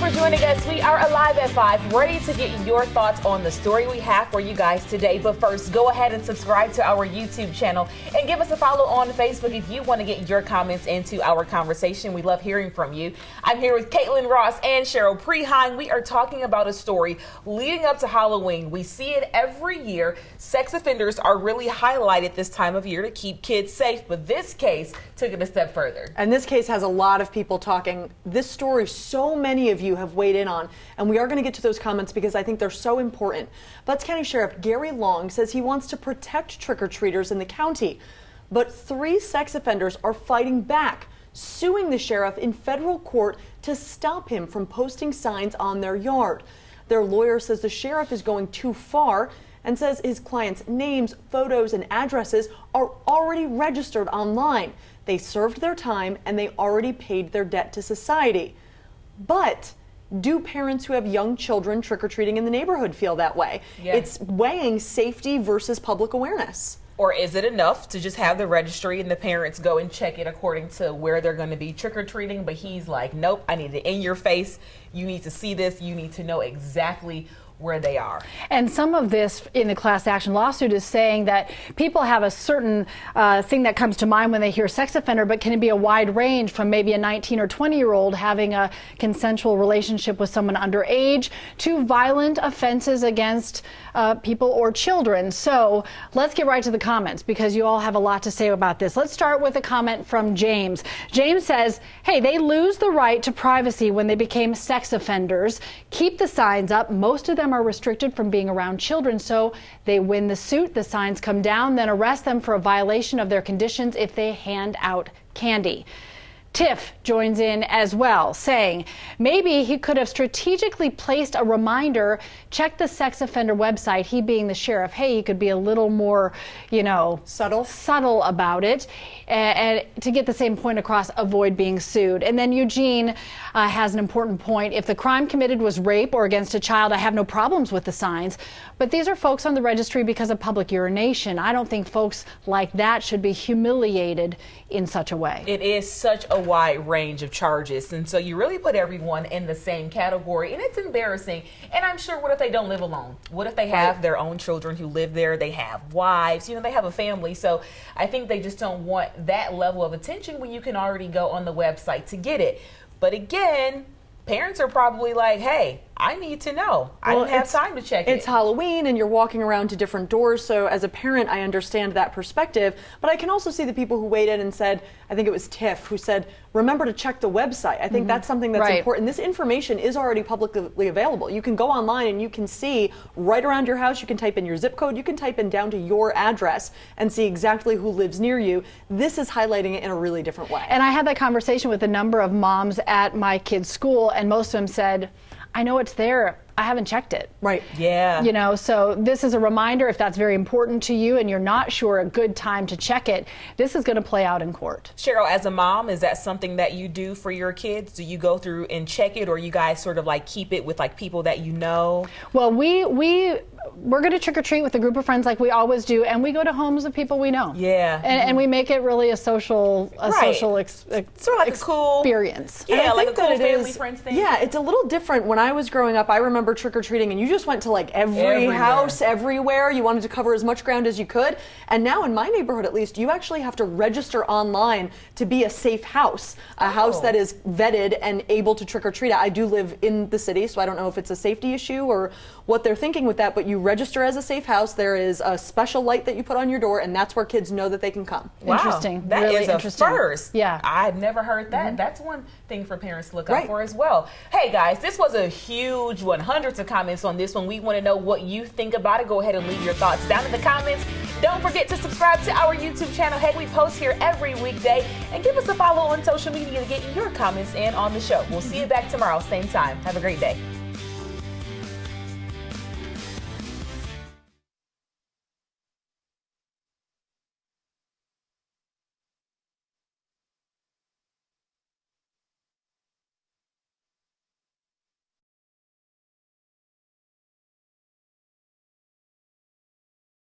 for joining us. We are alive at 5, ready to get your thoughts on the story we have for you guys today. But first, go ahead and subscribe to our YouTube channel and give us a follow on Facebook if you want to get your comments into our conversation. We love hearing from you. I'm here with Caitlin Ross and Cheryl Preheim. We are talking about a story leading up to Halloween. We see it every year. Sex offenders are really highlighted this time of year to keep kids safe, but this case took it a step further. And this case has a lot of people talking. This story, so many of you have weighed in on, and we are going to get to those comments because I think they're so important. Butts County Sheriff Gary Long says he wants to protect trick-or-treaters in the county, but 3 sex offenders are fighting back, suing the sheriff in federal court to stop him from posting signs on their yard. Their lawyer says the sheriff is going too far and says his clients' names, photos, and addresses are already registered online. They served their time and they already paid their debt to society. But do parents who have young children trick-or-treating in the neighborhood feel that way? Yeah. It's weighing safety versus public awareness. Or is it enough to just have the registry and the parents go and check it according to where they're going to be trick-or-treating? But he's like, nope, I need it in your face. You need to see this. You need to know exactly where they are. And some of this in the class action lawsuit is saying that people have a certain thing that comes to mind when they hear sex offender, but can it be a wide range from maybe a 19 or 20-year-old having a consensual relationship with someone underage to violent offenses against people or children. So let's get right to the comments because you all have a lot to say about this. Let's start with a comment from James. James says, hey, they lose the right to privacy when they became sex offenders. Keep the signs up. Most of them are restricted from being around children, so they win the suit. The signs come down, then arrest them for a violation of their conditions if they hand out candy. Tiff joins in as well, saying maybe he could have strategically placed a reminder, check the sex offender website, he being the sheriff. Hey, he could be a little more, subtle about it, and to get the same point across, avoid being sued. And then Eugene has an important point. If the crime committed was rape or against a child, I have no problems with the signs. But these are folks on the registry because of public urination. I don't think folks like that should be humiliated in such a way. It is such a wide range of charges, and so you really put everyone in the same category, and it's embarrassing. And I'm sure, what if they don't live alone? What if they have their own children who live there? They have wives, they have a family. So I think they just don't want that level of attention when you can already go on the website to get it. But again, parents are probably like, hey, I need to know. I don't have time to check it. It's Halloween and you're walking around to different doors, so as a parent, I understand that perspective. But I can also see the people who weighed in and said, I think it was Tiff, who said, remember to check the website. I think that's something that's important. This information is already publicly available. You can go online and you can see right around your house. You can type in your zip code. You can type in down to your address and see exactly who lives near you. This is highlighting it in a really different way. And I had that conversation with a number of moms at my kids' school, and most of them said, I know it's there. I haven't checked it. Right. Yeah. So this is a reminder, if that's very important to you and you're not sure a good time to check it, this is going to play out in court. Cheryl, as a mom, is that something that you do for your kids? Do you go through and check it, or you guys sort of like keep it with like people that you know? Well, we're going to trick or treat with a group of friends like we always do, and we go to homes of people we know. Yeah. And we make it really a social sort of like a cool experience. Yeah, like a cool family is, friends thing. Yeah, it's a little different. When I was growing up, I remember trick-or-treating and you just went to like every house, everywhere. You wanted to cover as much ground as you could. And now in my neighborhood, at least, you actually have to register online to be a safe house, a house that is vetted and able to trick-or-treat. I do live in the city, so I don't know if it's a safety issue or what they're thinking with that, but you register as a safe house. There is a special light that you put on your door, and that's where kids know that they can come. Wow. Interesting. That really is a interesting. first. Yeah. I've never heard that. That's one thing for parents to look out for as well. Hey guys, this was a huge one. Hundreds of comments on this one. We want to know what you think about it. Go ahead and leave your thoughts down in the comments. Don't forget to subscribe to our YouTube channel. Hey, we post here every weekday. And give us a follow on social media to get your comments in on the show. We'll see you back tomorrow, same time. Have a great day.